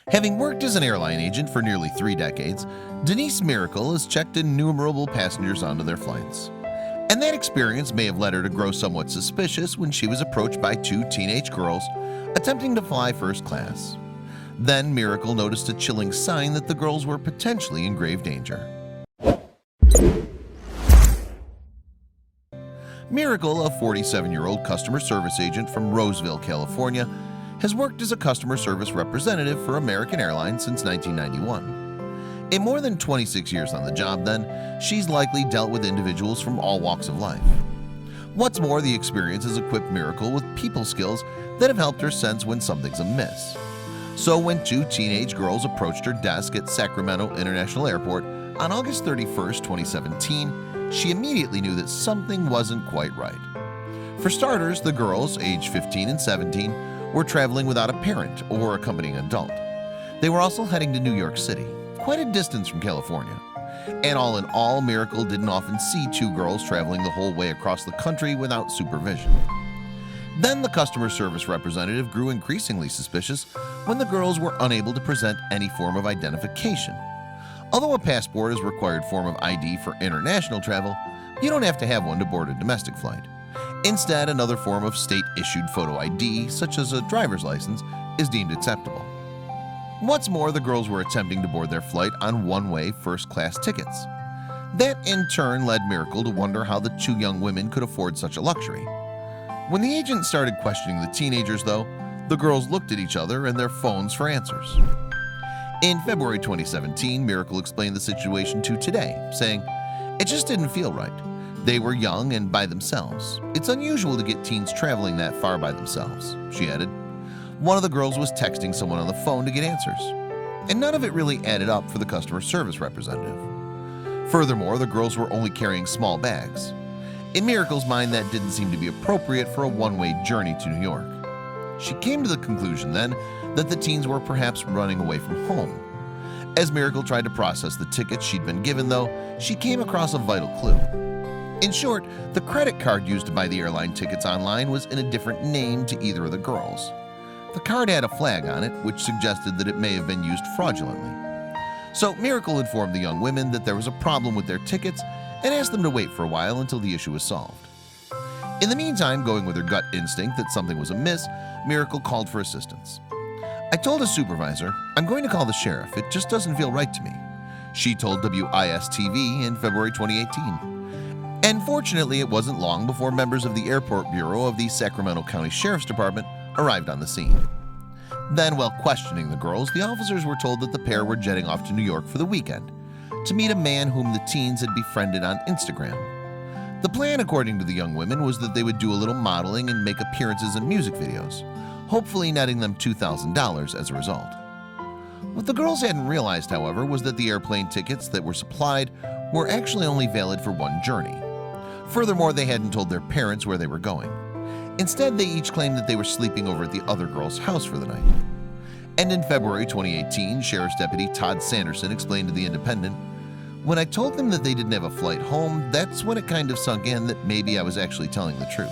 Having worked as an airline agent for nearly 3 decades, Denise Miracle has checked innumerable passengers onto their flights. And that experience may have led her to grow somewhat suspicious when she was approached by 2 teenage girls attempting to fly first class. Then Miracle noticed a chilling sign that the girls were potentially in grave danger. Miracle, a 47-year-old customer service agent from Roseville, California, has worked as a customer service representative for American Airlines since 1991. In more than 26 years on the job then, she's likely dealt with individuals from all walks of life. What's more, the experience has equipped Miracle with people skills that have helped her sense when something's amiss. So when 2 teenage girls approached her desk at Sacramento International Airport on August 31, 2017, she immediately knew that something wasn't quite right. For starters, the girls, aged 15 and 17, were traveling without a parent or accompanying adult. They were also heading to New York City, quite a distance from California. And all in all, Miracle didn't often see 2 girls traveling the whole way across the country without supervision. Then the customer service representative grew increasingly suspicious when the girls were unable to present any form of identification. Although a passport is a required form of ID for international travel, you don't have to have one to board a domestic flight. Instead, another form of state-issued photo ID, such as a driver's license, is deemed acceptable. What's more, the girls were attempting to board their flight on one-way first-class tickets. That in turn led Miracle to wonder how the 2 young women could afford such a luxury. When the agent started questioning the teenagers, though, the girls looked at each other and their phones for answers. In February 2017, Miracle explained the situation to Today, saying, "It just didn't feel right. They were young and by themselves. It's unusual to get teens traveling that far by themselves," she added. One of the girls was texting someone on the phone to get answers, and none of it really added up for the customer service representative. Furthermore, the girls were only carrying small bags. In Miracle's mind, that didn't seem to be appropriate for a one-way journey to New York. She came to the conclusion then that the teens were perhaps running away from home. As Miracle tried to process the tickets she'd been given, though, she came across a vital clue. In short, the credit card used to buy the airline tickets online was in a different name to either of the girls. The card had a flag on it, which suggested that it may have been used fraudulently. So Miracle informed the young women that there was a problem with their tickets and asked them to wait for a while until the issue was solved. In the meantime, going with her gut instinct that something was amiss, Miracle called for assistance. "I told a supervisor, I'm going to call the sheriff. It just doesn't feel right to me," she told WIS-TV in February 2018. And fortunately, it wasn't long before members of the Airport Bureau of the Sacramento County Sheriff's Department arrived on the scene. Then, while questioning the girls, the officers were told that the pair were jetting off to New York for the weekend to meet a man whom the teens had befriended on Instagram. The plan, according to the young women, was that they would do a little modeling and make appearances in music videos, hopefully netting them $2,000 as a result. What the girls hadn't realized, however, was that the airplane tickets that were supplied were actually only valid for one journey. Furthermore, they hadn't told their parents where they were going. Instead, they each claimed that they were sleeping over at the other girl's house for the night. And in February 2018, Sheriff's Deputy Todd Sanderson explained to The Independent, "When I told them that they didn't have a flight home, that's when it kind of sunk in that maybe I was actually telling the truth."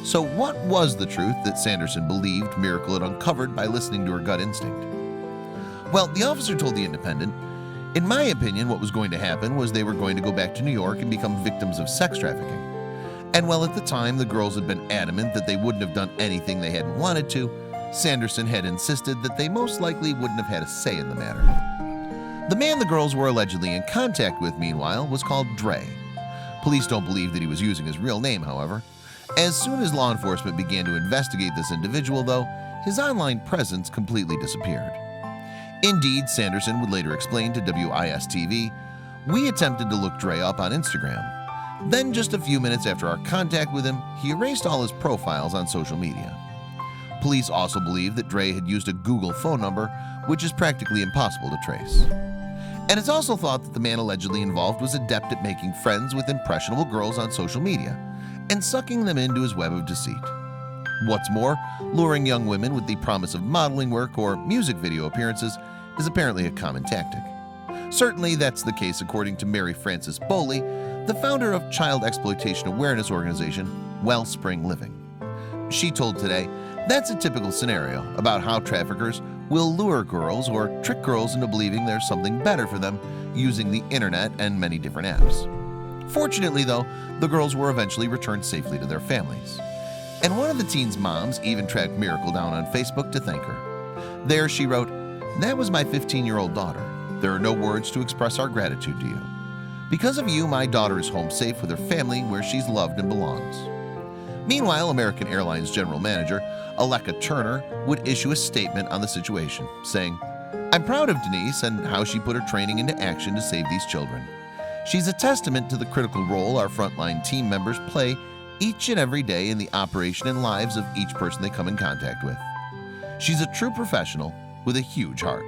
So what was the truth that Sanderson believed Miracle had uncovered by listening to her gut instinct? Well, the officer told The Independent, "In my opinion, what was going to happen was they were going to go back to New York and become victims of sex trafficking. And while at the time the girls had been adamant that they wouldn't have done anything they hadn't wanted to, Sanderson had insisted that they most likely wouldn't have had a say in the matter." The man the girls were allegedly in contact with, meanwhile, was called Dre. Police don't believe that he was using his real name, however. As soon as law enforcement began to investigate this individual, though, his online presence completely disappeared. Indeed, Sanderson would later explain to WIS-TV, "We attempted to look Dre up on Instagram. Then just a few minutes after our contact with him, he erased all his profiles on social media." Police also believe that Dre had used a Google phone number, which is practically impossible to trace. And it's also thought that the man allegedly involved was adept at making friends with impressionable girls on social media and sucking them into his web of deceit. What's more, luring young women with the promise of modeling work or music video appearances is apparently a common tactic. Certainly, that's the case according to Mary Frances Boley, the founder of child exploitation awareness organization Wellspring Living. She told Today, "That's a typical scenario about how traffickers will lure girls or trick girls into believing there's something better for them using the internet and many different apps. Fortunately though, the girls were eventually returned safely to their families. And one of the teens' moms even tracked Miracle down on Facebook to thank her. There she wrote, "That was my 15-year-old daughter. There are no words to express our gratitude to you. Because of you, my daughter is home safe with her family where she's loved and belongs." Meanwhile, American Airlines General Manager Aleka Turner would issue a statement on the situation, saying, "I'm proud of Denise and how she put her training into action to save these children. She's a testament to the critical role our frontline team members play each and every day in the operation and lives of each person they come in contact with. She's a true professional with a huge heart."